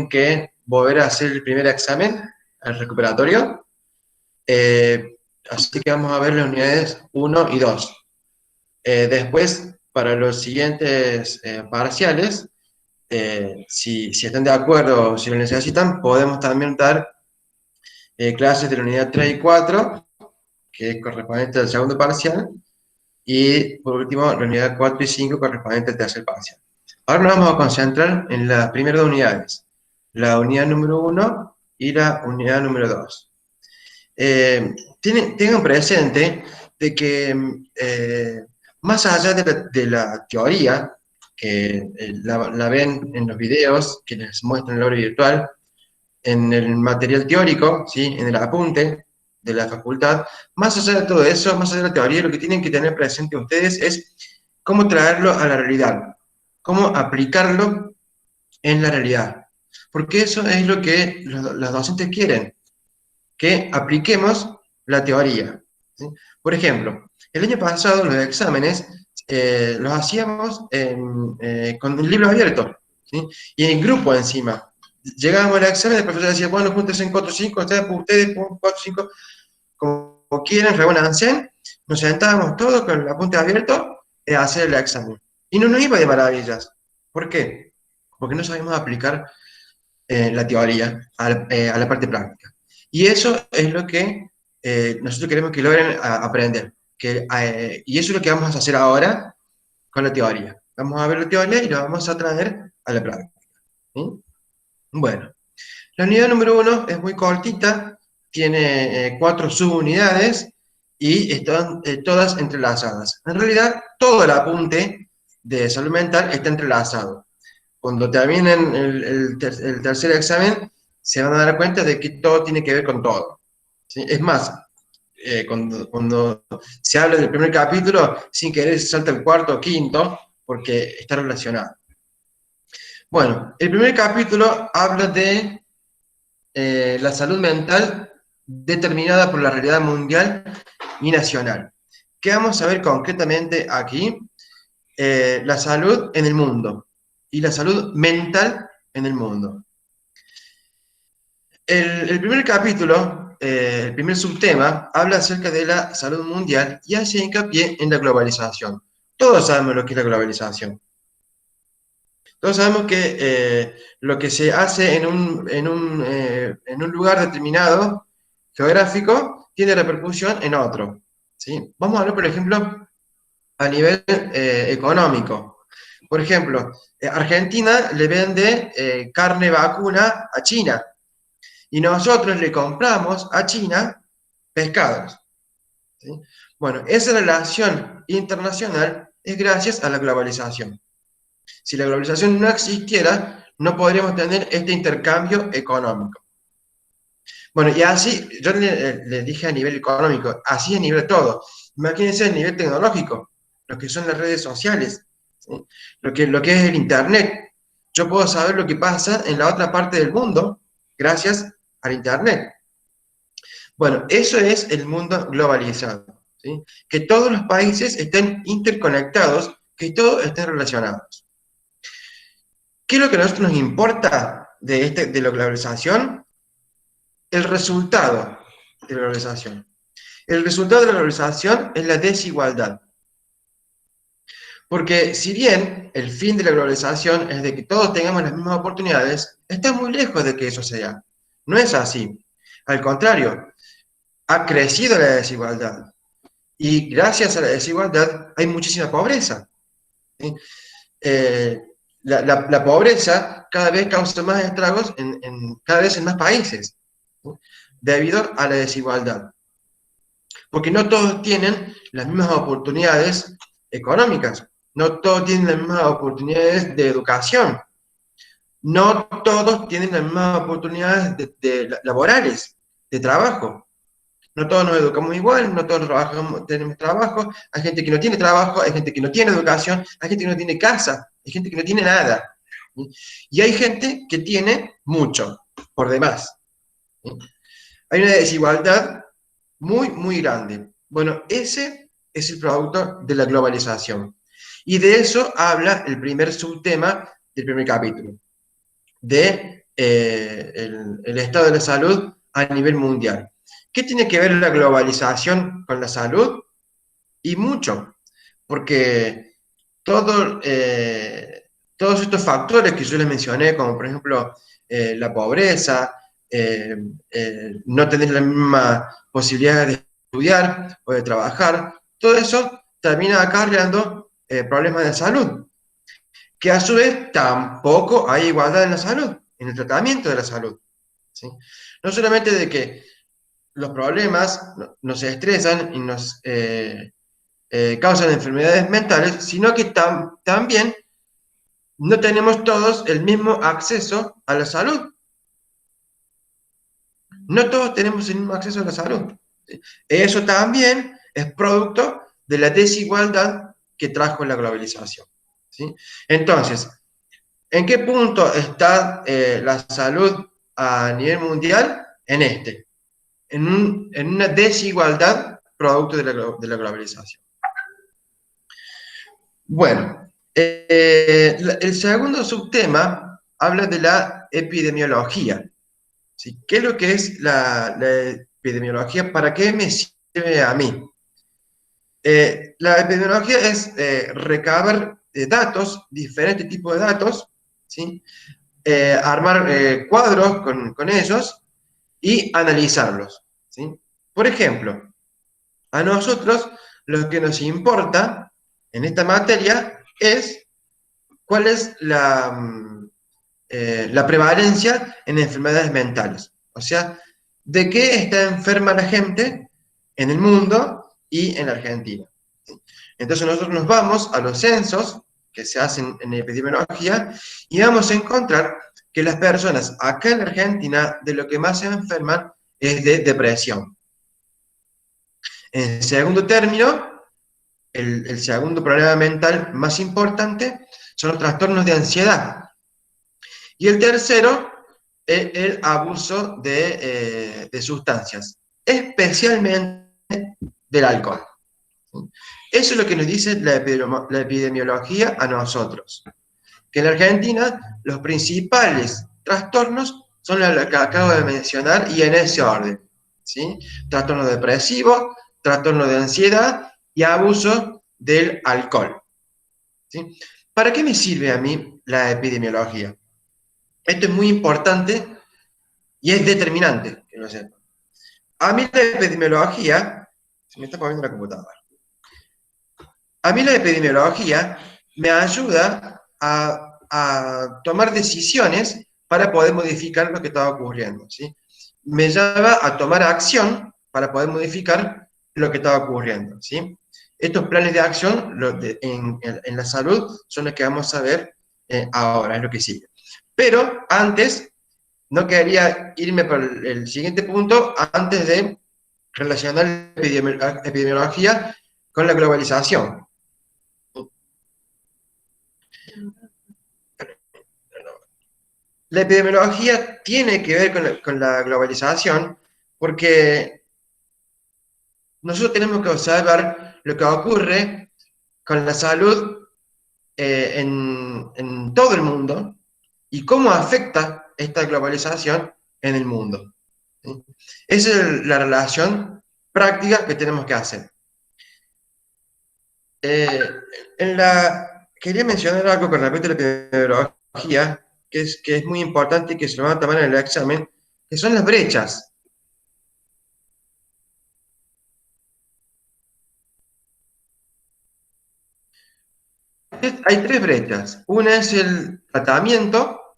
que volver a hacer el primer examen, el recuperatorio. Así que vamos a ver las unidades 1 y 2. Después, para los siguientes parciales, si están de acuerdo o si lo necesitan, podemos también dar clases de la unidad 3 y 4, que es correspondiente al segundo parcial, y por último, la unidad 4 y 5, correspondiente al tercer parcial. Ahora nos vamos a concentrar en las primeras dos unidades, la unidad número 1 y la unidad número 2. Tengan presente de que más allá de la teoría, que la ven en los videos que les muestran el aula virtual, en el material teórico, ¿sí? En el apunte de la facultad, más allá de todo eso, más allá de la teoría, lo que tienen que tener presente ustedes es cómo traerlo a la realidad, cómo aplicarlo en la realidad. Porque eso es lo que los docentes quieren, que apliquemos la teoría, ¿sí? Por ejemplo, el año pasado los exámenes los hacíamos con el libro abierto, ¿sí? Y en grupo encima. Llegábamos al examen, el profesor decía, bueno, júntense en 4 o 5, ustedes 4 o 5, como quieran, reúnanse, nos sentábamos todos con el apunte abierto a hacer el examen. Y no nos iba de maravillas. ¿Por qué? Porque no sabíamos aplicar la teoría a la parte práctica. Y eso es lo que nosotros queremos que logren aprender. Y eso es lo que vamos a hacer ahora con la teoría. Vamos a ver la teoría y la vamos a traer a la práctica, ¿sí? Bueno, la unidad número 1 es muy cortita, tiene 4 subunidades y están todas entrelazadas. En realidad, todo el apunte de salud mental está entrelazado. Cuando terminen el tercer examen, se van a dar cuenta de que todo tiene que ver con todo, ¿sí? Es más, cuando se habla del primer capítulo, sin querer se salta el cuarto o quinto, porque está relacionado. Bueno, el primer capítulo habla de la salud mental determinada por la realidad mundial y nacional. ¿Qué vamos a ver concretamente aquí? La salud en el mundo y la salud mental en el mundo. El primer capítulo, el primer subtema, habla acerca de la salud mundial y hace hincapié en la globalización. Todos sabemos lo que es la globalización. Todos sabemos que lo que se hace en un lugar determinado, geográfico, tiene repercusión en otro, ¿sí? Vamos a hablar, por ejemplo, a nivel económico. Por ejemplo, Argentina le vende carne vacuna a China y nosotros le compramos a China pescados, ¿sí? Bueno, esa relación internacional es gracias a la globalización. Si la globalización no existiera, no podríamos tener este intercambio económico. Bueno, y así, yo le dije a nivel económico, así a nivel todo. Imagínense a nivel tecnológico, lo que son las redes sociales, ¿sí? Lo que es el Internet. Yo puedo saber lo que pasa en la otra parte del mundo gracias al Internet. Bueno, eso es el mundo globalizado, ¿sí? Que todos los países estén interconectados, que todos estén relacionados. ¿Qué es lo que a nosotros nos importa de la globalización? El resultado de la globalización. El resultado de la globalización es la desigualdad. Porque si bien el fin de la globalización es de que todos tengamos las mismas oportunidades, está muy lejos de que eso sea. No es así. Al contrario, ha crecido la desigualdad. Y gracias a la desigualdad hay muchísima pobreza, ¿sí? La pobreza cada vez causa más estragos cada vez en más países, ¿sí? Debido a la desigualdad. Porque no todos tienen las mismas oportunidades económicas, no todos tienen las mismas oportunidades de educación, no todos tienen las mismas oportunidades laborales, de trabajo. No todos nos educamos igual, no todos tenemos trabajo, hay gente que no tiene trabajo, hay gente que no tiene educación, hay gente que no tiene casa, hay gente que no tiene nada. ¿Sí? Y hay gente que tiene mucho, por demás. ¿Sí? Hay una desigualdad muy, muy grande. Bueno, ese es el producto de la globalización. Y de eso habla el primer subtema del primer capítulo, de el estado de la salud a nivel mundial. ¿Qué tiene que ver la globalización con la salud? Y mucho, porque todo, todos estos factores que yo les mencioné, como por ejemplo la pobreza, no tener la misma posibilidad de estudiar o de trabajar, todo eso termina acarreando problemas de salud, que a su vez tampoco hay igualdad en la salud, en el tratamiento de la salud. ¿Sí? No solamente de que los problemas nos estresan y nos causan enfermedades mentales, sino que también no tenemos todos el mismo acceso a la salud. No todos tenemos el mismo acceso a la salud. Eso también es producto de la desigualdad que trajo la globalización. ¿Sí? Entonces, ¿en qué punto está la salud a nivel mundial? En una desigualdad producto de la globalización. Bueno, el segundo subtema habla de la epidemiología. ¿Sí? ¿Qué es lo que es la epidemiología? ¿Para qué me sirve a mí? La epidemiología es recabar datos, diferentes tipos de datos, ¿sí? Armar cuadros con ellos y analizarlos. ¿Sí? Por ejemplo, a nosotros lo que nos importa en esta materia es cuál es la prevalencia en enfermedades mentales. O sea, de qué está enferma la gente en el mundo y en la Argentina. Entonces nosotros nos vamos a los censos que se hacen en epidemiología y vamos a encontrar que las personas acá en Argentina de lo que más se enferman es de depresión. En segundo término, el segundo problema mental más importante son los trastornos de ansiedad. Y el tercero es el abuso de sustancias, especialmente del alcohol. Eso es lo que nos dice la epidemiología a nosotros. Que en la Argentina los principales trastornos son los que acabo de mencionar y en ese orden. ¿Sí? Trastorno depresivo, trastorno de ansiedad y abuso del alcohol. ¿Sí? ¿Para qué me sirve a mí la epidemiología? Esto es muy importante y es determinante que lo sepan. A mí la epidemiología, se me está moviendo la computadora. A mí la epidemiología me ayuda a tomar decisiones para poder modificar lo que estaba ocurriendo. ¿Sí? Me lleva a tomar acción para poder modificar lo que estaba ocurriendo. ¿Sí? Estos planes de acción en la salud son los que vamos a ver ahora, es lo que sigue. Pero antes, no quería irme por el siguiente punto antes de relacionar la epidemiología con la globalización. La epidemiología tiene que ver con la globalización porque nosotros tenemos que observar lo que ocurre con la salud en todo el mundo y cómo afecta esta globalización en el mundo. ¿Sí? Esa es la relación práctica que tenemos que hacer. Quería mencionar algo con respecto a la epidemiología, que es muy importante y que se lo van a tomar en el examen, que son las brechas. Hay tres brechas. Una es el tratamiento,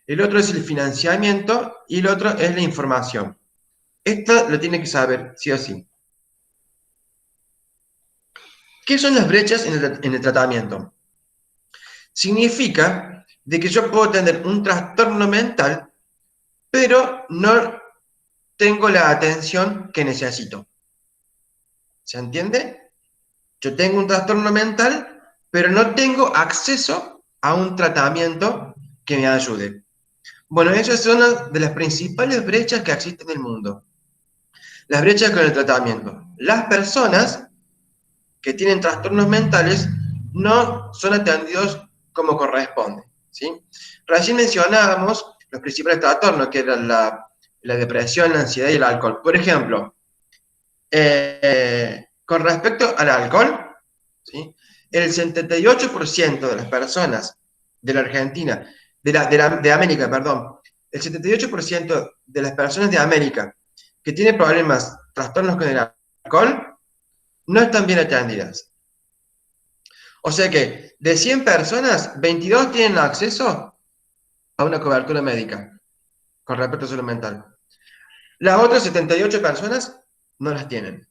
el otro es el financiamiento y el otro es la información. Esto lo tiene que saber, sí o sí. ¿Qué son las brechas en el tratamiento? Significa de que yo puedo tener un trastorno mental, pero no tengo la atención que necesito. ¿Se entiende? Yo tengo un trastorno mental, pero no tengo acceso a un tratamiento que me ayude. Bueno, esas son una de las principales brechas que existen en el mundo. Las brechas con el tratamiento. Las personas que tienen trastornos mentales no son atendidos como corresponde. ¿Sí? Recién mencionábamos los principales trastornos, que eran la depresión, la ansiedad y el alcohol. Por ejemplo, con respecto al alcohol, ¿sí? El 78% de las personas de la Argentina, de América, perdón, el 78% de las personas de América que tienen problemas, trastornos con el alcohol, no están bien atendidas. O sea que de 100 personas, 22 tienen acceso a una cobertura médica con respecto a salud mental. Las otras 78 personas no las tienen.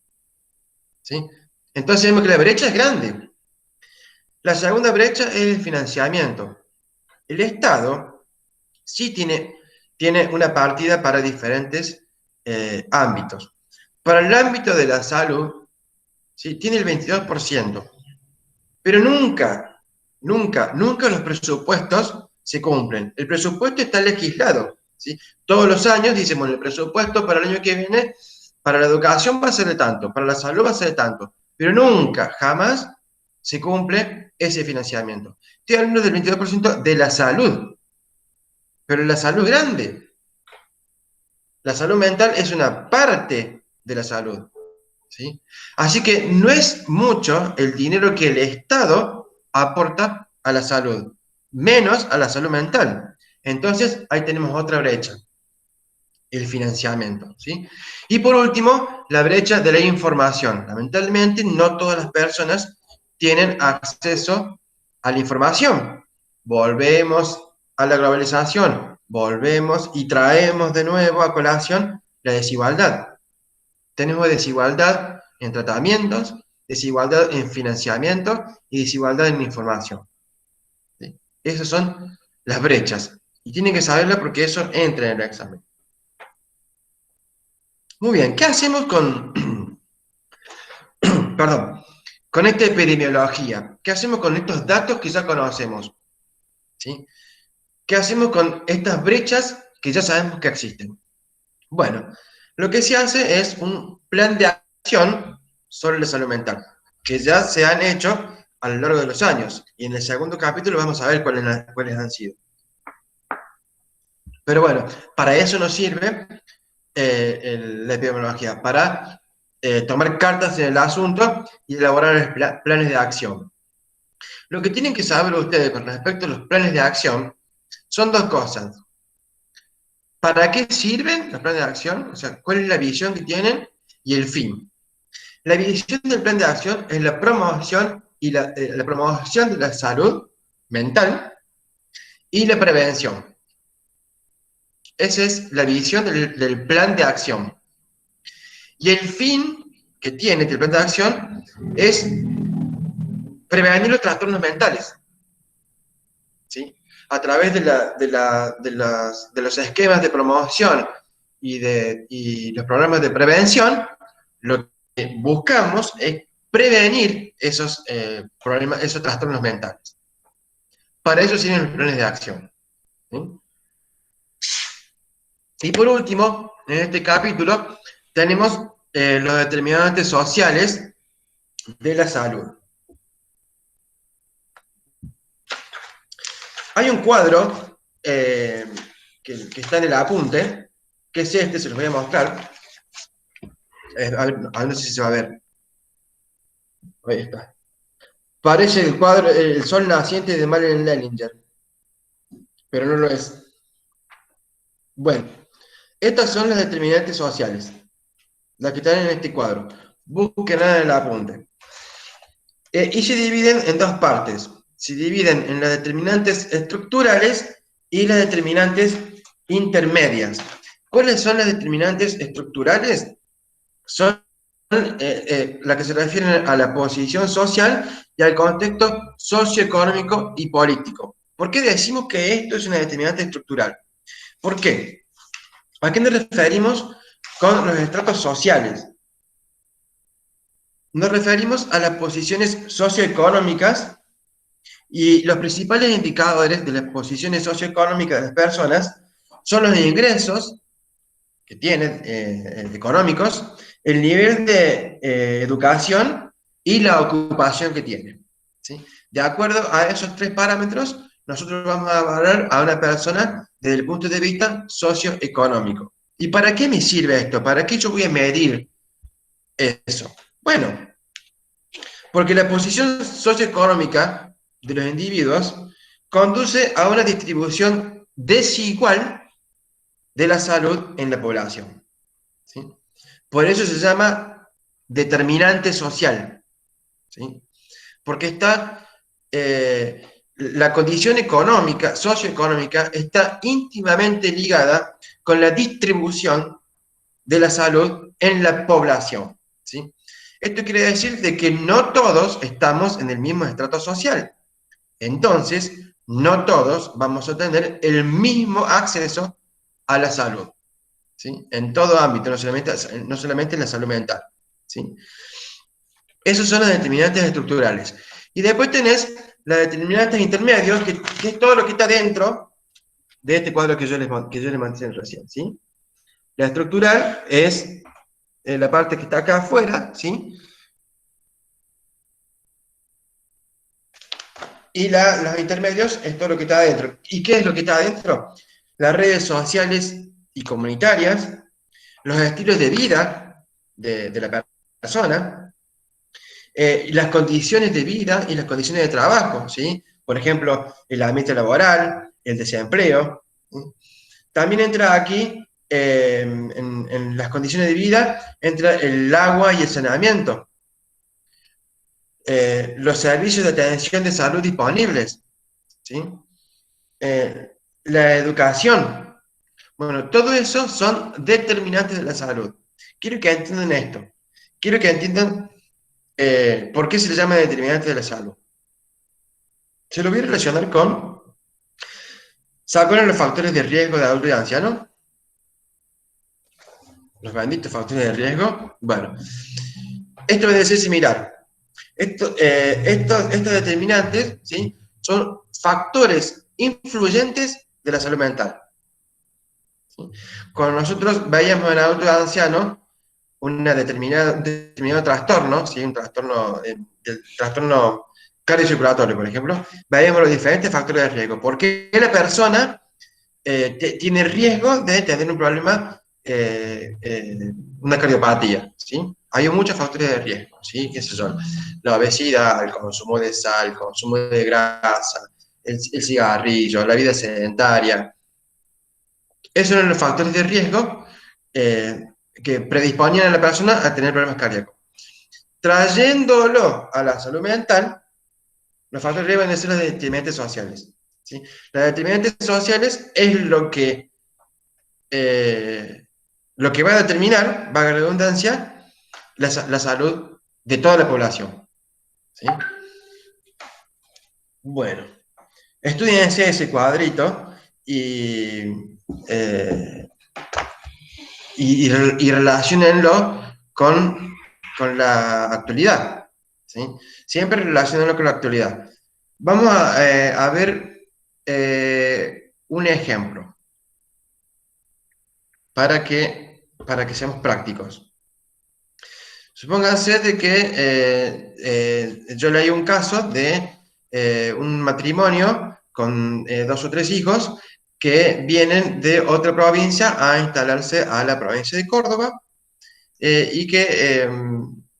¿Sí? Entonces vemos que la brecha es grande. La segunda brecha es el financiamiento. El Estado sí tiene una partida para diferentes ámbitos. Para el ámbito de la salud, ¿sí? Tiene el 22%, pero nunca los presupuestos se cumplen. El presupuesto está legislado, ¿sí? Todos los años dicen, bueno, el presupuesto para el año que viene, para la educación va a ser de tanto, para la salud va a ser de tanto, pero nunca, jamás se cumple ese financiamiento. Estoy hablando del 22% de la salud, pero la salud grande. La salud mental es una parte de la salud, ¿sí? Así que no es mucho el dinero que el Estado aporta a la salud, menos a la salud mental. Entonces, ahí tenemos otra brecha, el financiamiento, ¿sí? Y por último, la brecha de la información. Lamentablemente, no todas las personas tienen acceso a la información. Volvemos a la globalización, volvemos y traemos de nuevo a colación la desigualdad. Tenemos desigualdad en tratamientos, desigualdad en financiamiento y desigualdad en información. ¿Sí? Esas son las brechas. Y tienen que saberlo porque eso entra en el examen. Muy bien, ¿qué hacemos con, perdón, con esta epidemiología? ¿Qué hacemos con estos datos que ya conocemos? ¿Sí? ¿Qué hacemos con estas brechas que ya sabemos que existen? Bueno, lo que se hace es un plan de acción sobre la salud mental, que ya se han hecho a lo largo de los años. Y en el segundo capítulo vamos a ver cuáles han sido. Pero bueno, para eso nos sirve la epidemiología, para tomar cartas en el asunto y elaborar planes de acción. Lo que tienen que saber ustedes con respecto a los planes de acción son dos cosas. ¿Para qué sirven los planes de acción? O sea, ¿cuál es la visión que tienen y el fin? La visión del plan de acción es la promoción la promoción de la salud mental y la prevención. Esa es la visión del plan de acción. Y el fin que tiene el plan de acción es prevenir los trastornos mentales, ¿sí? A través de los esquemas de promoción y los programas de prevención, lo que buscamos es prevenir esos problemas, esos trastornos mentales. Para eso sirven los planes de acción, ¿sí? Y por último, en este capítulo, tenemos los determinantes sociales de la salud. Hay un cuadro que está en el apunte, que es este, se los voy a mostrar. A ver, no sé si se va a ver. Ahí está. Parece el cuadro El sol naciente de Marilyn Leninger, pero no lo es. Bueno, estas son las determinantes sociales, las que están en este cuadro. Busquen en el apunte. Y se dividen en dos partes. Se dividen en las determinantes estructurales y las determinantes intermedias. ¿Cuáles son las determinantes estructurales? Son las que se refieren a la posición social y al contexto socioeconómico y político. ¿Por qué decimos que esto es una determinante estructural? ¿Por qué? ¿A qué nos referimos con los estratos sociales? Nos referimos a las posiciones socioeconómicas y los principales indicadores de las posiciones socioeconómicas de las personas son los ingresos que tienen económicos, el nivel de educación y la ocupación que tienen, ¿sí? De acuerdo a esos tres parámetros, nosotros vamos a valorar a una persona desde el punto de vista socioeconómico. ¿Y para qué me sirve esto? ¿Para qué yo voy a medir eso? Bueno, porque la posición socioeconómica de los individuos conduce a una distribución desigual de la salud en la población, ¿sí? Por eso se llama determinante social, ¿sí? Porque la condición económica, socioeconómica, está íntimamente ligada con la distribución de la salud en la población, ¿sí? Esto quiere decir de que no todos estamos en el mismo estrato social. Entonces, no todos vamos a tener el mismo acceso a la salud, ¿sí? En todo ámbito, no solamente en la salud mental, ¿sí? Esos son los determinantes estructurales. Y después tenés los determinantes intermedios, que es todo lo que está dentro de este cuadro que yo les mantuve recién, ¿sí? La estructural es la parte que está acá afuera, ¿sí? Y los intermedios es todo lo que está adentro. ¿Y qué es lo que está adentro? Las redes sociales y comunitarias, los estilos de vida de la persona, las condiciones de vida y las condiciones de trabajo, ¿sí? Por ejemplo, el ambiente laboral, el desempleo. ¿Sí? También entra aquí, en las condiciones de vida, entra el agua y el saneamiento. Los servicios de atención de salud disponibles, ¿sí? La educación. Bueno, todo eso son determinantes de la salud. Quiero que entiendan esto. Quiero que entiendan por qué se le llama determinante de la salud. Se lo voy a relacionar con, ¿se acuerdan los factores de riesgo de adulto y anciano? Los benditos factores de riesgo. Bueno, esto debe ser similar. Estos determinantes, ¿sí? Son factores influyentes de la salud mental. ¿Sí? Cuando nosotros veíamos en adulto y anciano un determinado trastorno, ¿sí? Un trastorno, del trastorno cardiocirculatorio, por ejemplo, veíamos los diferentes factores de riesgo. ¿Por qué la persona tiene riesgo de tener un problema, una cardiopatía? ¿Sí? Hay muchos factores de riesgo, ¿sí? ¿Qué son? La obesidad, el consumo de sal, el consumo de grasa, el cigarrillo, la vida sedentaria. Esos son los factores de riesgo que predisponían a la persona a tener problemas cardíacos. Trayéndolo a la salud mental, los factores de riesgo van a ser los determinantes sociales, ¿sí? Los determinantes sociales es lo que va a determinar, valga la redundancia, la salud de toda la población, ¿sí? Bueno, estudiense ese cuadrito eh, y relaciónenlo con la actualidad, ¿sí? Siempre relacionarlo con la actualidad. Vamos a ver un ejemplo para que seamos prácticos. Supónganse de que yo leí un caso de un matrimonio con 2 o 3 hijos que vienen de otra provincia a instalarse a la provincia de Córdoba, y que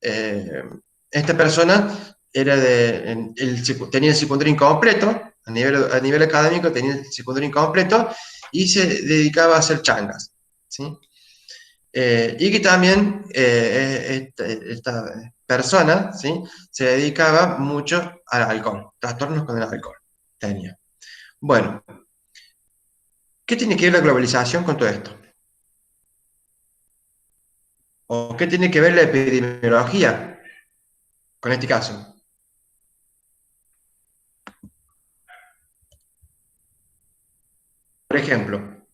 eh, esta persona tenía el secundario incompleto, a nivel académico tenía el secundario incompleto y se dedicaba a hacer changas, ¿sí? Y que también esta persona, ¿sí? Se dedicaba mucho al alcohol, trastornos con el alcohol tenía. Bueno, ¿qué tiene que ver la globalización con todo esto? ¿O qué tiene que ver la epidemiología con este caso? Por ejemplo,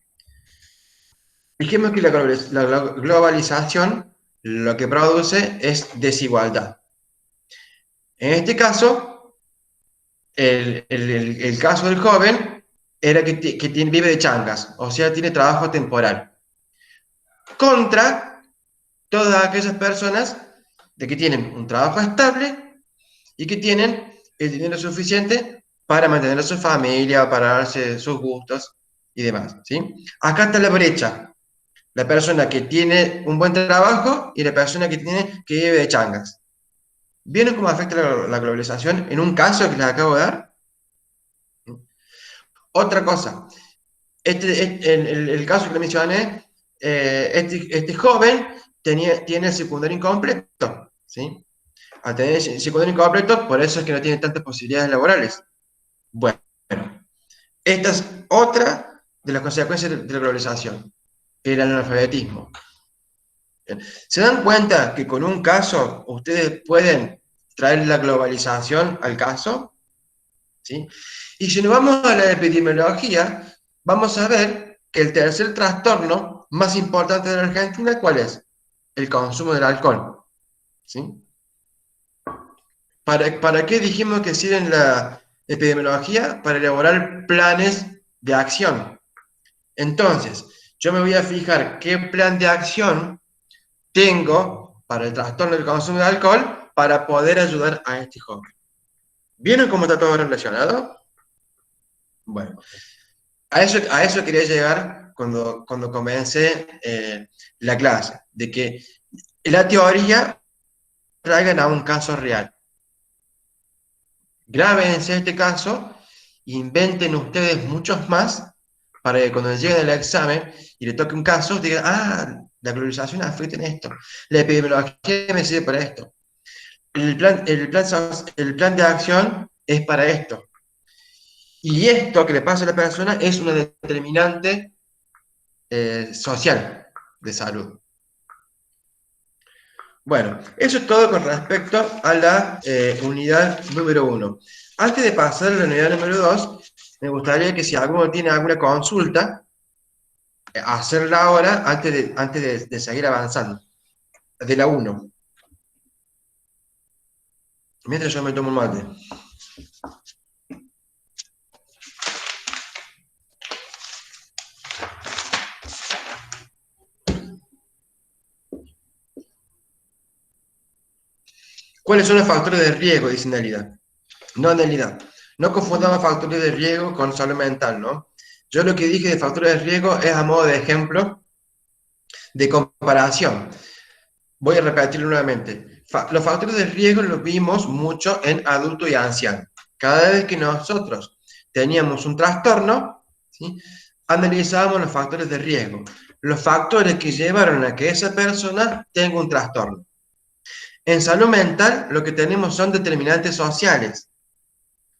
dijimos que la globalización lo que produce es desigualdad. En este caso, el caso del joven era que vive de changas, o sea, tiene trabajo temporal, contra todas aquellas personas de que tienen un trabajo estable y que tienen el dinero suficiente para mantener a su familia, para darse sus gustos y demás, ¿sí? Acá está la brecha, la persona que tiene un buen trabajo y la persona que vive de changas. ¿Vieron cómo afecta la globalización en un caso que les acabo de dar? Otra cosa, el caso que le mencioné, este joven tiene el secundario incompleto, ¿sí? Al tener el secundario incompleto, por eso es que no tiene tantas posibilidades laborales. Bueno, esta es otra de las consecuencias de la globalización, el analfabetismo. ¿Se dan cuenta que con un caso ustedes pueden traer la globalización al caso? ¿Sí? Y si nos vamos a la epidemiología, vamos a ver que el tercer trastorno más importante de la Argentina, ¿cuál es? El consumo del alcohol. ¿Sí? ¿Para qué dijimos que sirve la epidemiología? Para elaborar planes de acción. Entonces, yo me voy a fijar qué plan de acción tengo para el trastorno del consumo de alcohol para poder ayudar a este joven. ¿Vieron cómo está todo relacionado? Bueno, a eso quería llegar cuando comencé la clase, de que la teoría traigan a un caso real. Grábense este caso, inventen ustedes muchos más para que cuando lleguen al examen y le toque un caso, digan, ah, la globalización afecta en esto, la epidemiología me sirve para esto, el plan de acción es para esto. Y esto que le pasa a la persona es una determinante social de salud. Bueno, eso es todo con respecto a la unidad número 1. Antes de pasar a la unidad número 2, me gustaría que si alguno tiene alguna consulta, hacerla ahora antes de seguir avanzando. De la 1. Mientras yo me tomo un mate. ¿Cuáles son los factores de riesgo? Dice Nelida. No, Nelida. No confundamos factores de riesgo con salud mental, ¿no? Yo lo que dije de factores de riesgo es a modo de ejemplo de comparación. Voy a repetirlo nuevamente. Los factores de riesgo los vimos mucho en adulto y anciano. Cada vez que nosotros teníamos un trastorno, ¿sí?, analizábamos los factores de riesgo. Los factores que llevaron a que esa persona tenga un trastorno. En salud mental lo que tenemos son determinantes sociales.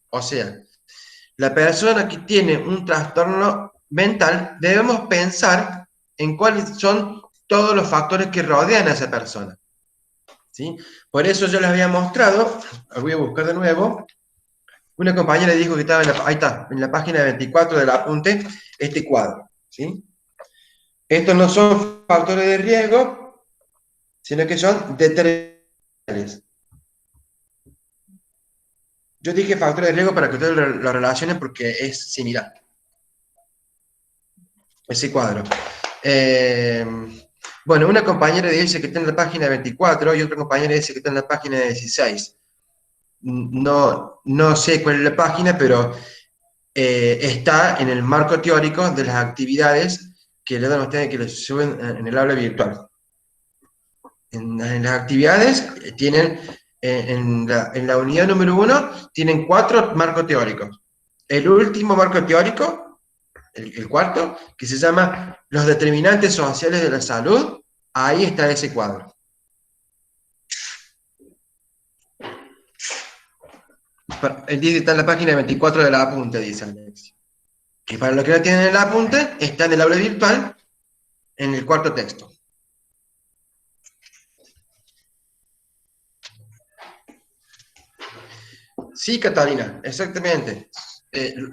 O sea, la persona que tiene un trastorno mental, debemos pensar en cuáles son todos los factores que rodean a esa persona. ¿Sí? Por eso yo les había mostrado, lo voy a buscar de nuevo, una compañera dijo que estaba ahí está, en la página 24 del apunte, este cuadro. ¿Sí? Estos no son factores de riesgo, sino que son determinantes. Yo dije factores de riesgo para que ustedes lo relacionen porque es similar. Ese cuadro. Bueno, una compañera dice que está en la página 24 y otra compañera dice que está en la página 16. No sé cuál es la página, pero está en el marco teórico de las actividades que le dan a ustedes, que les suben en el aula virtual. En las actividades tienen, en la unidad número 1, tienen 4 marcos teóricos. El último marco teórico, el cuarto, que se llama Los determinantes sociales de la salud, ahí está ese cuadro. Está en la página 24 del apunte, dice Alex. Que para los que no tienen el apunte, está en el aula virtual, en el cuarto texto. Sí, Catalina, exactamente.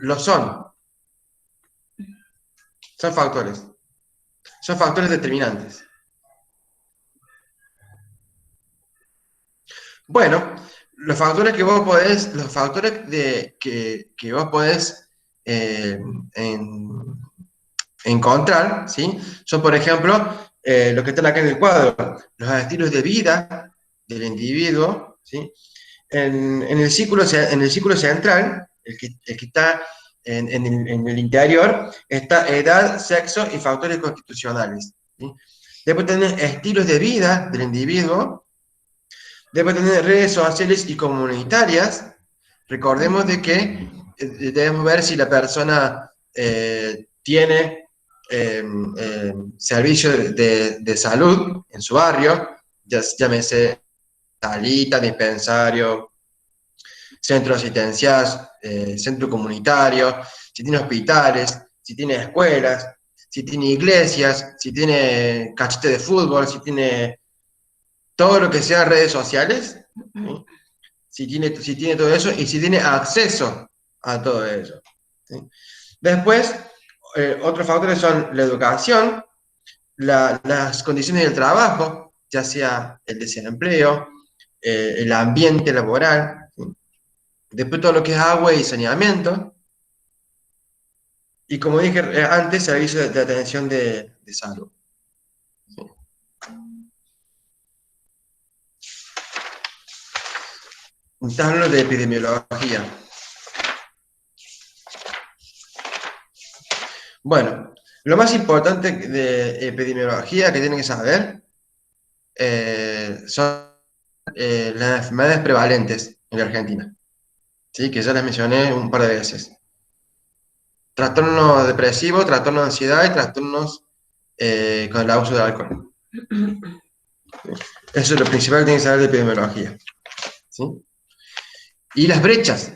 Lo son. Son factores. Son factores determinantes. Bueno, los factores que vos podés, que vos podés encontrar, ¿sí?, son, por ejemplo, lo que están acá en el cuadro, los estilos de vida del individuo, ¿sí? En el círculo central el que está en el interior, está edad, sexo y factores constitucionales. ¿Sí? Después tener estilos de vida del individuo. Después tener redes sociales y comunitarias. Recordemos de que debemos ver si la persona tiene servicio de salud en su barrio, llámese salita, dispensario, centro asistencial, centro comunitario, si tiene hospitales, si tiene escuelas, si tiene iglesias, si tiene cachete de fútbol, si tiene todo lo que sea redes sociales, ¿sí? Si tiene todo eso y si tiene acceso a todo eso. ¿Sí? Después, otros factores son la educación, las condiciones del trabajo, ya sea el desempleo, el ambiente laboral, ¿sí? Después todo lo que es agua y saneamiento, y como dije antes, servicios de atención de salud. ¿Sí? Estás hablando de epidemiología. Bueno, lo más importante de epidemiología que tienen que saber son las enfermedades prevalentes en la Argentina, ¿sí? Que ya las mencioné un par de veces. Trastorno depresivo, trastorno de ansiedad y trastornos con el abuso de alcohol. Eso es lo principal que tienen que saber de epidemiología. ¿Sí? Y las brechas.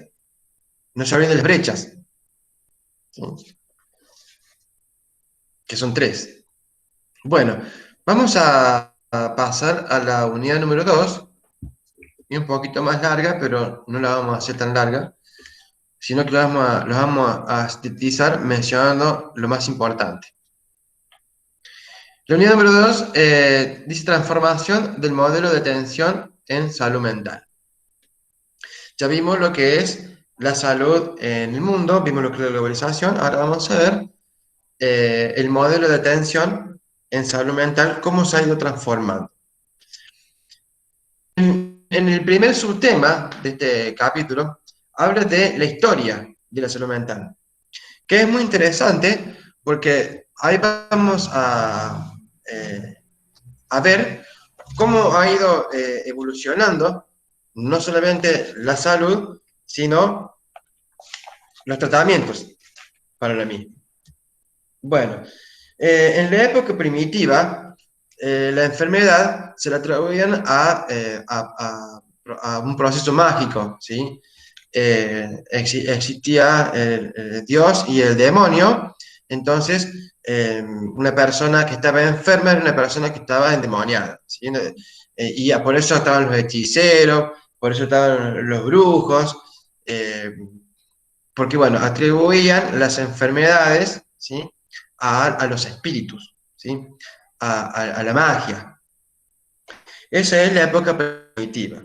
No se olviden de las brechas. ¿Sí? Que son 3. Bueno, vamos a pasar a la unidad número 2, y un poquito más larga, pero no la vamos a hacer tan larga, sino que lo vamos a sintetizar mencionando lo más importante. La unidad número 2 dice transformación del modelo de atención en salud mental. Ya vimos lo que es la salud en el mundo, vimos lo que es la globalización, ahora vamos a ver el modelo de atención en salud mental, cómo se ha ido transformando. En el primer subtema de este capítulo, habla de la historia de la salud mental, que es muy interesante porque ahí vamos a ver cómo ha ido evolucionando no solamente la salud, sino los tratamientos para la misma. Bueno, en la época primitiva, la enfermedad se la atribuían a un proceso mágico, ¿sí? Existía Dios y el demonio, entonces una persona que estaba enferma era una persona que estaba endemoniada, ¿sí? Y por eso estaban los hechiceros, por eso estaban los brujos, porque bueno, atribuían las enfermedades, ¿sí? a los espíritus, ¿sí? A la magia. Esa es la época primitiva.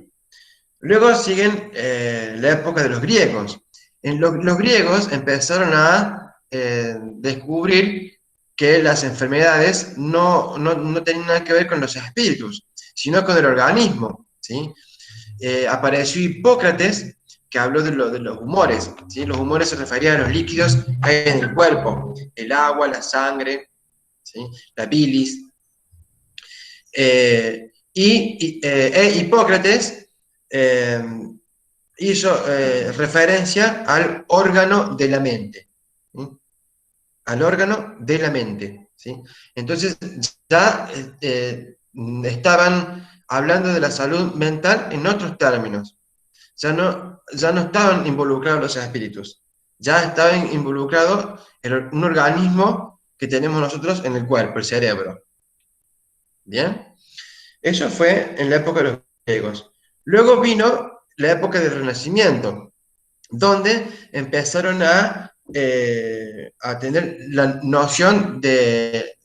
Luego siguen la época de los griegos. Los griegos empezaron a descubrir que las enfermedades no tenían nada que ver con los espíritus, sino con el organismo, ¿sí? Apareció Hipócrates, que habló de los humores, ¿sí? Los humores se referían a los líquidos que hay en el cuerpo, el agua, la sangre, ¿sí? La bilis. Hipócrates hizo referencia al órgano de la mente, ¿sí? Al órgano de la mente, ¿sí? Entonces ya estaban hablando de la salud mental en otros términos. Ya no estaban involucrados los espíritus, ya estaban involucrados un organismo que tenemos nosotros en el cuerpo, el cerebro. ¿Bien? Eso fue en la época de los griegos. Luego vino la época del Renacimiento, donde empezaron a tener la noción de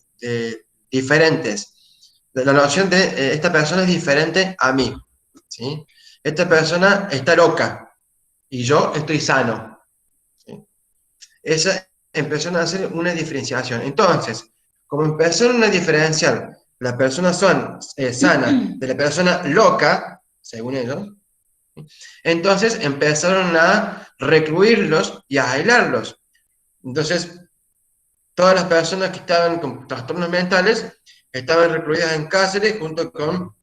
diferentes. La noción de esta persona es diferente a mí, ¿sí? Esta persona está loca y yo estoy sano, ¿sí? Empezaron a hacer una diferenciación. Entonces, como empezaron a diferenciar la persona sana de la persona loca, según ellos, ¿sí? Entonces empezaron a recluirlos y aislarlos. Entonces, todas las personas que estaban con trastornos mentales estaban recluidas en cárceles junto con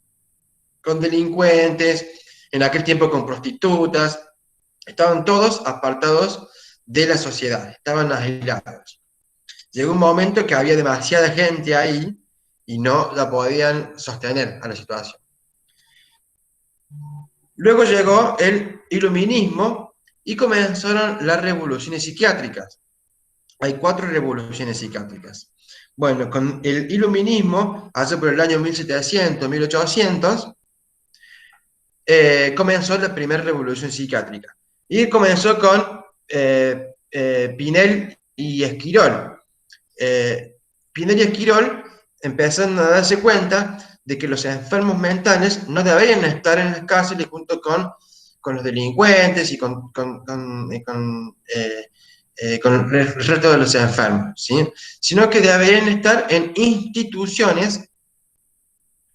delincuentes, en aquel tiempo con prostitutas, estaban todos apartados de la sociedad, estaban aislados. Llegó un momento que había demasiada gente ahí y no la podían sostener a la situación. Luego llegó el iluminismo y comenzaron las revoluciones psiquiátricas. Hay 4 revoluciones psiquiátricas. Bueno, con el iluminismo, hace por el año 1700, 1800, comenzó la primera revolución psiquiátrica. Y comenzó con Pinel y Esquirol. Pinel y Esquirol empezaron a darse cuenta de que los enfermos mentales no deberían estar en las cárceles junto con los delincuentes y con el resto de los enfermos, ¿sí? Sino que deberían estar en instituciones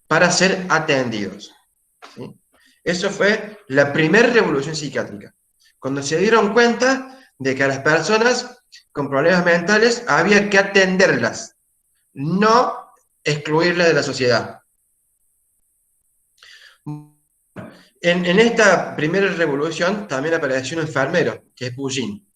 para ser atendidos, ¿sí? Eso fue la primera revolución psiquiátrica, cuando se dieron cuenta de que a las personas con problemas mentales había que atenderlas, no excluirlas de la sociedad. En esta primera revolución también apareció un enfermero, que es Pugin.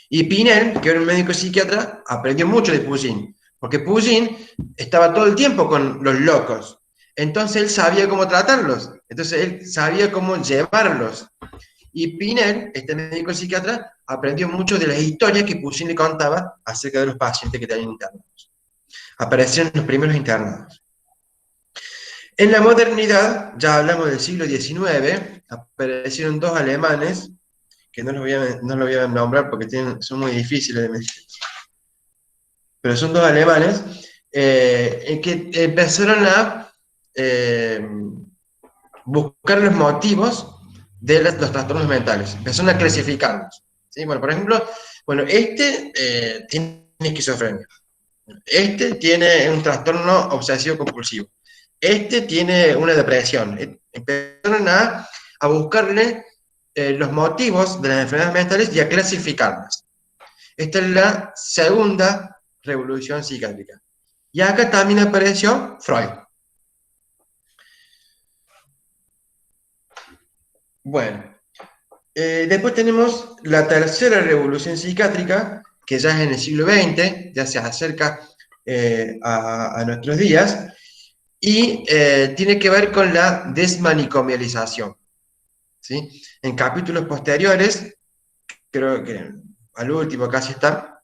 Y Pinel, que era un médico psiquiatra, aprendió mucho de Pugin, porque Pugin estaba todo el tiempo con los locos. Entonces él sabía cómo tratarlos, entonces él sabía cómo llevarlos. Y Pinel, este médico psiquiatra, aprendió mucho de las historias que Pugin le contaba acerca de los pacientes que tenían internados. Aparecieron los primeros internados. En la modernidad, ya hablamos del siglo XIX, aparecieron 2 alemanes, que no los voy a nombrar porque son muy difíciles de mencionar, pero son 2 alemanes, que empezaron a buscar los motivos de los trastornos mentales, empezaron a clasificarlos, ¿sí? Bueno, por ejemplo, bueno, tiene esquizofrenia, este tiene un trastorno obsesivo compulsivo, este tiene una depresión. Empezaron a buscarle los motivos de las enfermedades mentales y a clasificarlas. Esta es la segunda revolución psiquiátrica. Y acá también apareció Freud. Bueno, después tenemos la tercera revolución psiquiátrica, que ya es en el siglo XX, ya se acerca a nuestros días, y tiene que ver con la desmanicomialización, ¿sí? En capítulos posteriores, creo que al último casi está,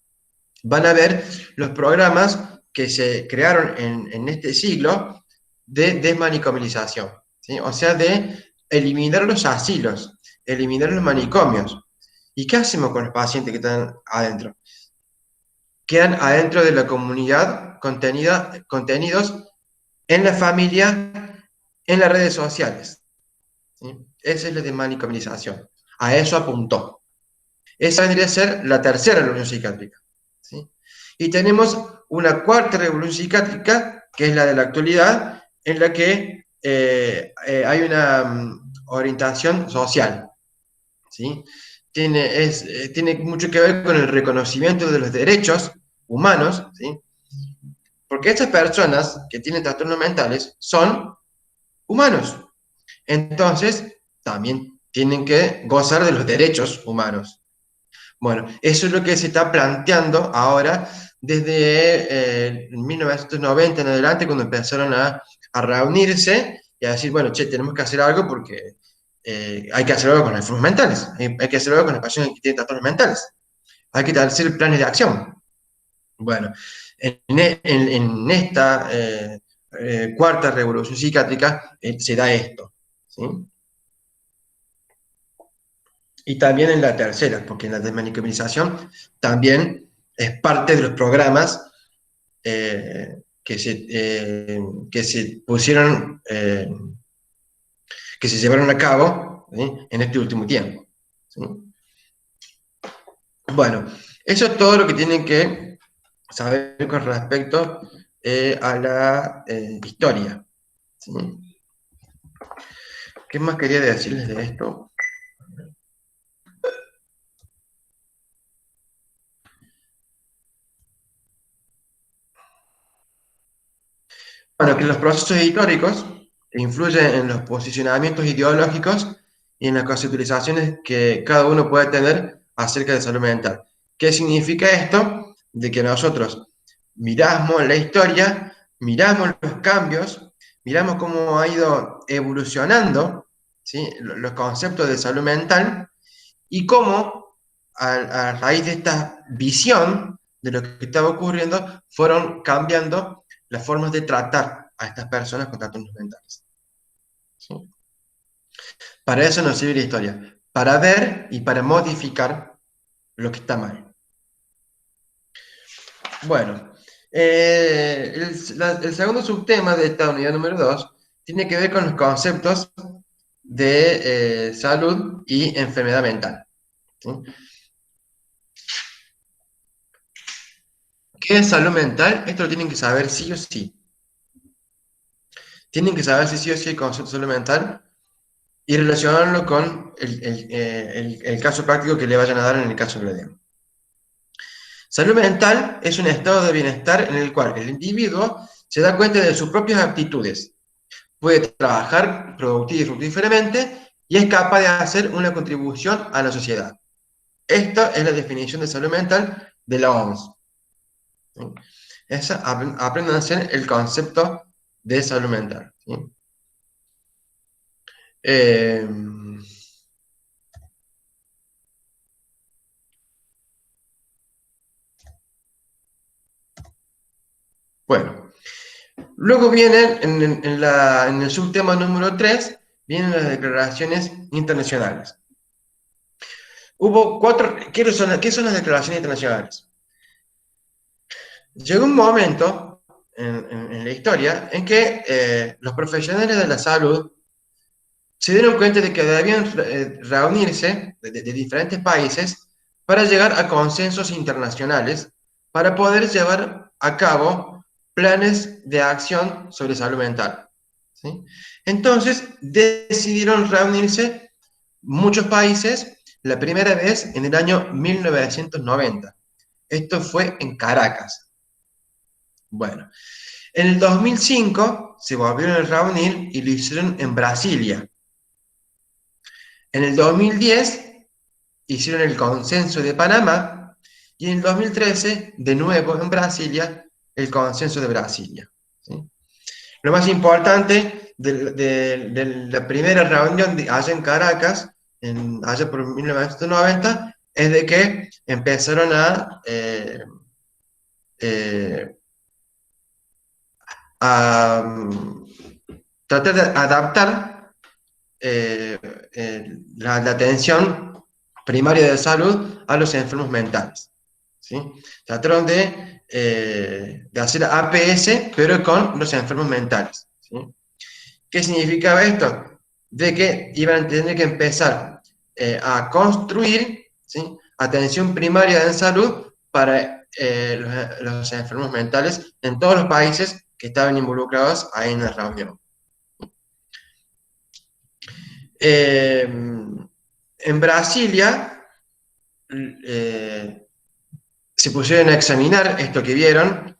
van a ver los programas que se crearon en este siglo de desmanicomialización, ¿sí? O sea, de eliminar los asilos, eliminar los manicomios. ¿Y qué hacemos con los pacientes que están adentro? Quedan adentro de la comunidad contenidos en la familia, en las redes sociales, ¿sí? Esa es la desmanicomialización. A eso apuntó. Esa vendría a ser la tercera revolución psiquiátrica, ¿sí? Y tenemos una cuarta revolución psiquiátrica, que es la de la actualidad, en la que hay una orientación social, ¿sí? Tiene mucho que ver con el reconocimiento de los derechos humanos, ¿sí? Porque estas personas que tienen trastornos mentales son humanos. Entonces, también tienen que gozar de los derechos humanos. Bueno, eso es lo que se está planteando ahora desde 1990 en adelante, cuando empezaron a reunirse y a decir, bueno, che, tenemos que hacer algo porque hay que hacer algo con las enfermos mentales, hay que hacer algo con las personas que tienen trastornos mentales, hay que hacer planes de acción. Bueno, en esta cuarta revolución psiquiátrica se da esto, ¿sí? Y también en la tercera, porque en la desmanicomialización también es parte de los programas que se pusieron, que se llevaron a cabo, ¿sí? En este último tiempo, ¿sí? Bueno, eso es todo lo que tienen que saber con respecto a la historia, ¿sí? ¿Qué más quería decirles de esto? Bueno, que los procesos históricos influyen en los posicionamientos ideológicos y en las conceptualizaciones que cada uno puede tener acerca de salud mental. ¿Qué significa esto? De que nosotros miramos la historia, miramos los cambios, miramos cómo ha ido evolucionando, ¿sí?, los conceptos de salud mental y cómo a raíz de esta visión de lo que estaba ocurriendo fueron cambiando las formas de tratar a estas personas con trastornos mentales. ¿Sí? Para eso nos sirve la historia, para ver y para modificar lo que está mal. Bueno, el segundo subtema de esta unidad número 2 tiene que ver con los conceptos de salud y enfermedad mental. ¿Sí? ¿Qué es salud mental? Esto lo tienen que saber sí o sí. Tienen que saber si sí o sí el concepto de salud mental y relacionarlo con el caso práctico que le vayan a dar en el caso que le den. Salud mental es un estado de bienestar en el cual el individuo se da cuenta de sus propias aptitudes, puede trabajar productiva y fructíferamente y es capaz de hacer una contribución a la sociedad. Esta es la definición de salud mental de la OMS. ¿Sí? Esa, aprendan a hacer el concepto de salud mental. ¿Sí? Eh, bueno, luego vienen en el subtema número 3, vienen las declaraciones internacionales. Hubo cuatro, ¿qué son las declaraciones internacionales? Llegó un momento en la historia en que los profesionales de la salud se dieron cuenta de que debían reunirse de diferentes países para llegar a consensos internacionales para poder llevar a cabo planes de acción sobre salud mental. ¿Sí? Entonces decidieron reunirse muchos países la primera vez en el año 1990. Esto fue en Caracas. Bueno, en el 2005 se volvieron a reunir y lo hicieron en Brasilia. En el 2010 hicieron el consenso de Panamá y en el 2013, de nuevo en Brasilia, el consenso de Brasilia. ¿Sí? Lo más importante de la primera reunión allá en Caracas, allá por 1990, es de que empezaron eh, a tratar de adaptar la atención primaria de salud a los enfermos mentales. ¿Sí? Trataron de hacer APS, pero con los enfermos mentales. ¿Sí? ¿Qué significaba esto? De que iban a tener que empezar a construir, ¿sí?, atención primaria en salud para los enfermos mentales en todos los países que estaban involucrados ahí en la reunión. En Brasilia se pusieron a examinar esto que vieron,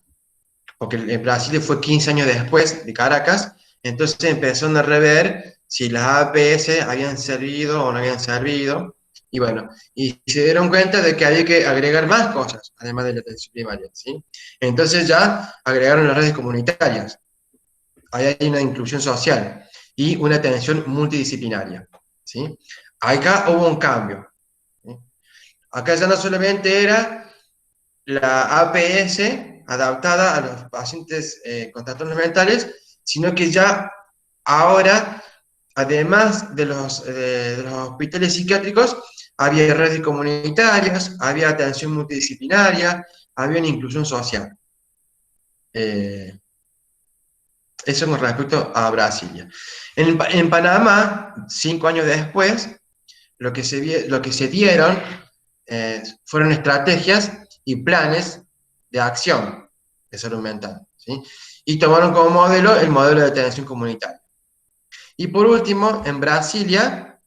porque en Brasil fue 15 años después de Caracas, entonces empezaron a rever si las APS habían servido o no habían servido, y bueno, y se dieron cuenta de que había que agregar más cosas, además de la atención primaria, ¿sí? Entonces ya agregaron las redes comunitarias, ahí hay una inclusión social y una atención multidisciplinaria, ¿sí? Acá hubo un cambio, ¿sí? Acá ya no solamente era la APS adaptada a los pacientes con trastornos mentales, sino que ya ahora, además de los hospitales psiquiátricos, había redes comunitarias, había atención multidisciplinaria, había una inclusión social. Eso con respecto a Brasilia. En Panamá, 5 años después, lo que se dieron fueron estrategias y planes de acción de salud mental, ¿sí? Y tomaron como modelo el modelo de atención comunitaria. Y por último, en Brasilia,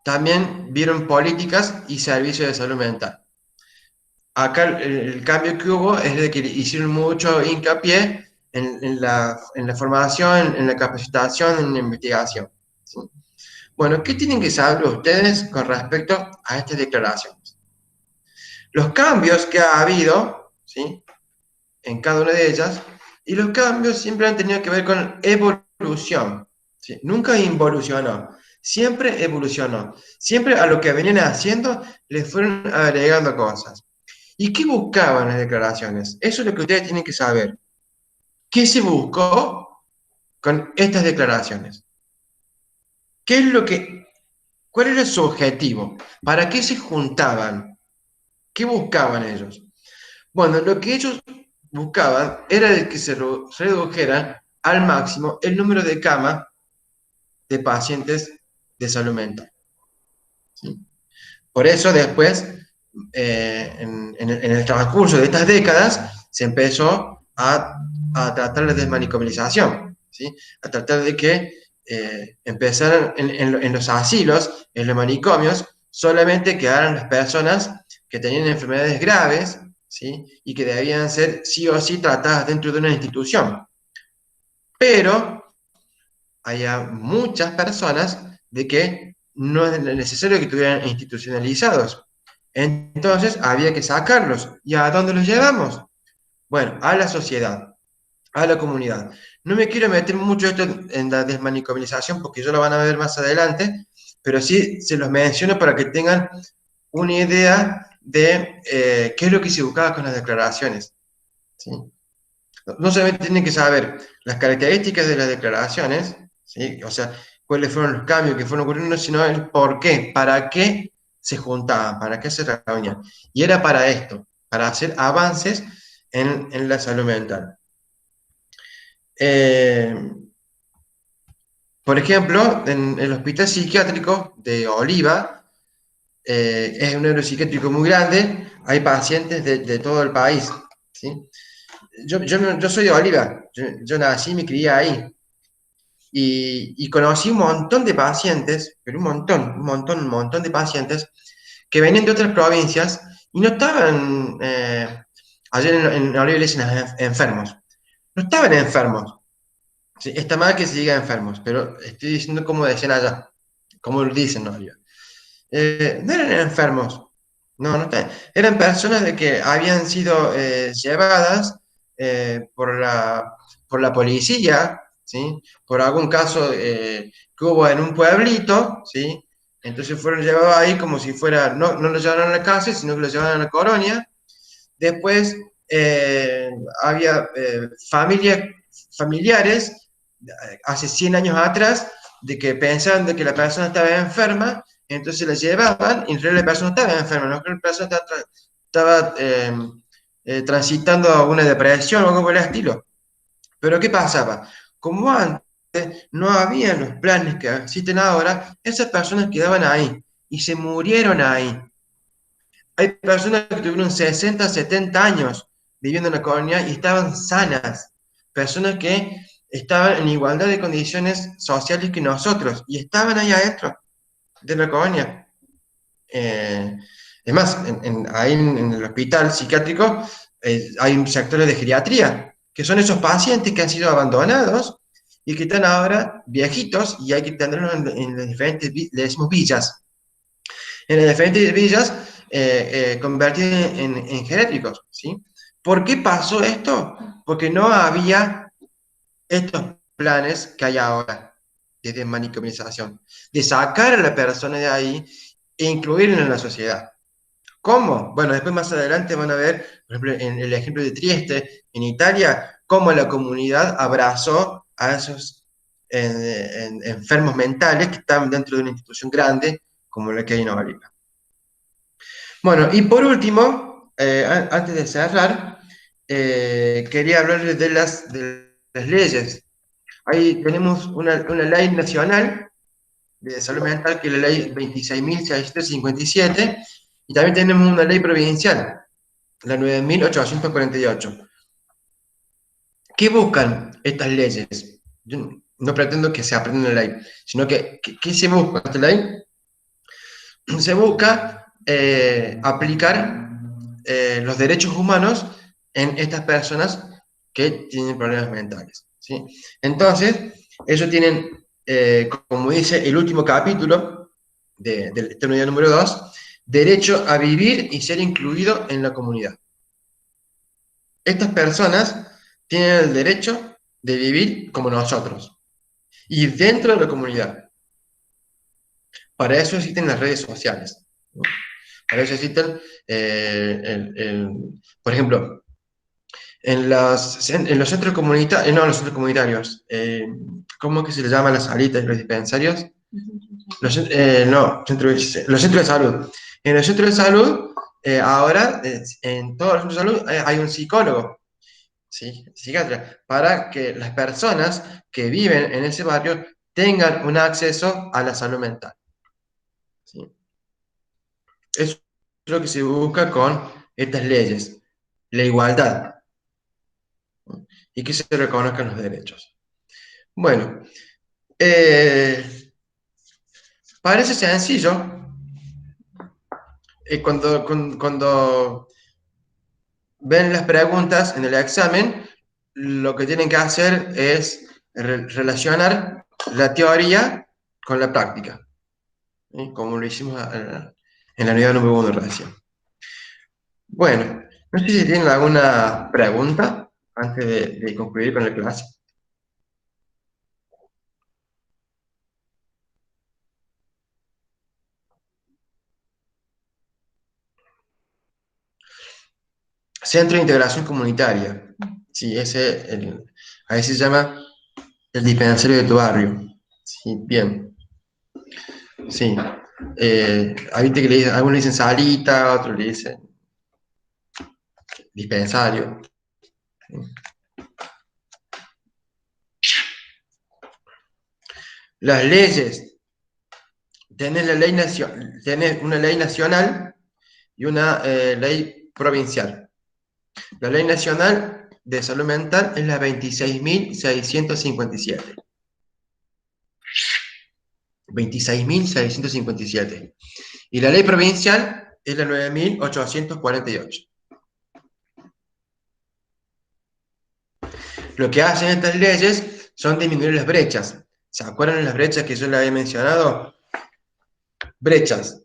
también vieron políticas y servicios de salud mental. acá el cambio que hubo es de que hicieron mucho hincapié en la formación, en la capacitación, en la investigación. ¿Sí? Bueno, ¿qué tienen que saber ustedes con respecto a estas declaraciones? Los cambios que ha habido, ¿sí? En cada una de ellas, y los cambios siempre han tenido que ver con evolución, ¿sí? Nunca involucionó, siempre evolucionó. Siempre a lo que venían haciendo les fueron agregando cosas. ¿Y qué buscaban las declaraciones? Eso es lo que ustedes tienen que saber. ¿Qué se buscó con estas declaraciones? ¿Qué es lo que, cuál era su objetivo? ¿Para qué se juntaban? ¿Qué buscaban ellos? Bueno, lo que ellos buscaban era de que se redujera al máximo el número de camas de pacientes de salud mental. ¿Sí? Por eso después, en el transcurso de estas décadas, se empezó a tratar la desmanicomialización, ¿sí? A tratar de que empezaran en los asilos, en los manicomios, solamente quedaran las personas que tenían enfermedades graves, ¿sí? Y que debían ser sí o sí tratadas dentro de una institución. Pero había muchas personas de que no es necesario que estuvieran institucionalizados. Entonces había que sacarlos. ¿Y a dónde los llevamos? Bueno, a la sociedad, a la comunidad. No me quiero meter mucho esto en la desmanicomialización porque ya lo van a ver más adelante, pero sí se los menciono para que tengan una idea de qué es lo que se buscaba con las declaraciones. ¿Sí? No solamente tienen que saber las características de las declaraciones, ¿sí? O sea, cuáles fueron los cambios que fueron ocurriendo, sino el por qué, para qué se juntaban, para qué se reunían. Y era para esto, para hacer avances en la salud mental. Eh, por ejemplo, en el hospital psiquiátrico de Oliva, es un neuropsiquiátrico muy grande, hay pacientes de todo el país. ¿Sí? Yo soy de Oliva, yo nací y me crié ahí. Y conocí un montón de pacientes, pero un montón de pacientes que venían de otras provincias y no estaban, ayer en Oliva le dicen enfermos, no estaban enfermos. Sí, está mal que se diga enfermos, pero estoy diciendo como decían allá, como lo dicen en Oliva. No eran enfermos, no estaban. Eran personas de que habían sido llevadas por la policía, ¿sí? Por algún caso que hubo en un pueblito, ¿sí? Entonces fueron llevados ahí como si fuera, no los llevaron a la cárcel, sino que los llevaron a la colonia. Después había familiares, hace 100 años atrás, de que pensaban de que la persona estaba enferma, entonces la llevaban, y en realidad la persona no estaba enferma, ¿no? La persona estaba transitando una depresión o algo por el estilo. Pero ¿qué pasaba? Como antes no había los planes que existen ahora, esas personas quedaban ahí y se murieron ahí. Hay personas que tuvieron 60, 70 años viviendo en la colonia y estaban sanas. Personas que estaban en igualdad de condiciones sociales que nosotros y estaban ahí adentro de la colonia. Es más, ahí en el hospital psiquiátrico hay un sector de geriatría, que son esos pacientes que han sido abandonados y que están ahora viejitos y hay que tenerlos en las diferentes, le decimos villas. En las diferentes villas convertidos en geriátricos, ¿sí? ¿Por qué pasó esto? Porque no había estos planes que hay ahora de desmanicomialización, de sacar a la persona de ahí e incluirla en la sociedad. ¿Cómo? Bueno, después más adelante van a ver, por ejemplo, en el ejemplo de Trieste, en Italia, cómo la comunidad abrazó a esos enfermos mentales que estaban dentro de una institución grande como la que hay en Oliva. Bueno, y por último, antes de cerrar, quería hablarles de las leyes. Ahí tenemos una ley nacional de salud mental, que es la ley 26.657, y también tenemos una ley provincial, la 9.848. ¿Qué buscan estas leyes? Yo no pretendo que se aprenda la ley, sino que ¿qué se busca esta ley? Se busca aplicar los derechos humanos en estas personas que tienen problemas mentales, ¿sí? Entonces, ellos tienen, como dice el último capítulo del Eterno Día número 2, derecho a vivir y ser incluido en la comunidad. Estas personas tienen el derecho de vivir como nosotros y dentro de la comunidad. Para eso existen las redes sociales, ¿no? Para eso existen, por ejemplo, en los centros comunitarios, no, los centros comunitarios, ¿cómo es que se les llama las salitas y los dispensarios? No, los centros de salud. En los centros de salud, ahora, en todos los centros de salud hay un psicólogo, ¿sí? Psiquiatra, para que las personas que viven en ese barrio tengan un acceso a la salud mental, ¿sí? Eso es lo que se busca con estas leyes, la igualdad, ¿no? Y que se reconozcan los derechos. Bueno, eh, parece sencillo. Cuando ven las preguntas en el examen, lo que tienen que hacer es relacionar la teoría con la práctica, ¿sí? Como lo hicimos en la unidad número 1 recién. Bueno, no sé si tienen alguna pregunta antes de concluir con la clase. Centro de Integración Comunitaria. Sí, ahí se llama el dispensario de tu barrio. Sí, bien. Sí. Ahí viste que algunos le dicen salita, otros le dicen dispensario. Las leyes. Tenés una ley nacional y una ley provincial. La ley nacional de salud mental es la 26.657. 26.657. Y la ley provincial es la 9.848. Lo que hacen estas leyes son disminuir las brechas. ¿Se acuerdan de las brechas que yo les había mencionado? Brechas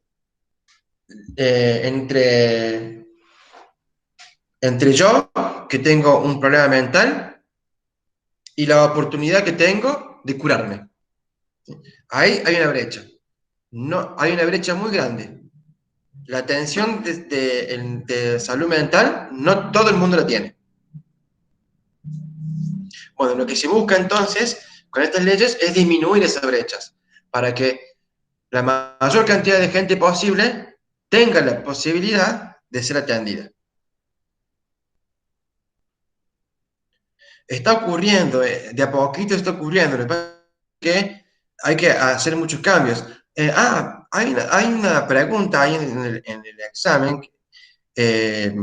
eh, entre, entre yo, que tengo un problema mental, y la oportunidad que tengo de curarme. Ahí hay una brecha. No, hay una brecha muy grande. La atención de salud mental, no todo el mundo la tiene. Bueno, lo que se busca entonces con estas leyes es disminuir esas brechas para que la mayor cantidad de gente posible tenga la posibilidad de ser atendida. Está ocurriendo, de a poquito está ocurriendo, lo que pasa es que hay que hacer muchos cambios. Hay una pregunta ahí en el examen eh,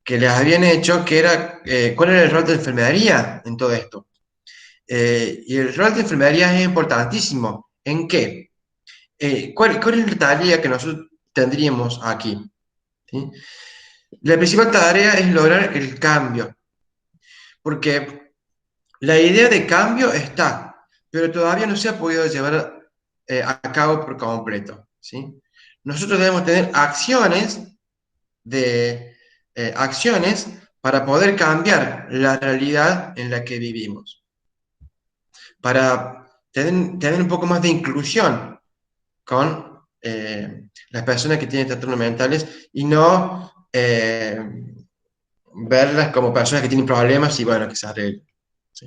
que les habían hecho, que era, ¿cuál era el rol de enfermería en todo esto? Y el rol de enfermería es importantísimo. ¿En qué? ¿Cuál es la tarea que nosotros tendríamos aquí? ¿Sí? La principal tarea es lograr el cambio, porque la idea de cambio está, pero todavía no se ha podido llevar a cabo por completo, ¿sí? Nosotros debemos tener acciones para poder cambiar la realidad en la que vivimos, para tener un poco más de inclusión con las personas que tienen trastornos mentales y no verlas como personas que tienen problemas y bueno, que se arreglen, ¿sí?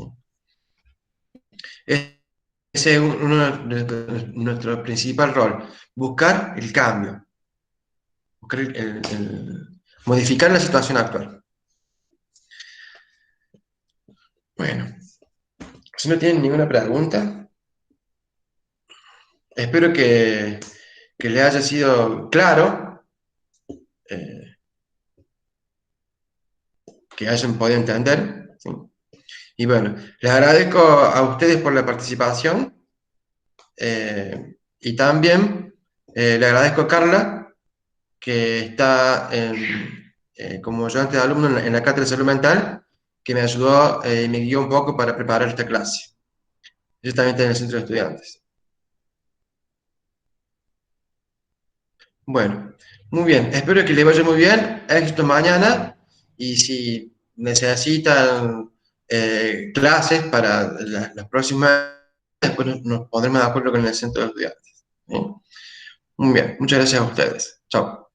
Ese es uno de nuestro principal rol, buscar el cambio, buscar modificar la situación actual. Bueno, si no tienen ninguna pregunta, espero que les haya sido claro, eh, que hayan podido entender, ¿sí? Y bueno, les agradezco a ustedes por la participación y también le agradezco a Carla, que está como ayudante de alumno en la cátedra de salud mental, que me ayudó y me guió un poco para preparar esta clase. Yo también estoy en el centro de estudiantes. Bueno, muy bien. Espero que les vaya muy bien. Éxito mañana. Y si necesitan clases para las próximas, después nos pondremos de acuerdo con el centro de estudiantes. ¿Sí? Muy bien. Muchas gracias a ustedes. Chao.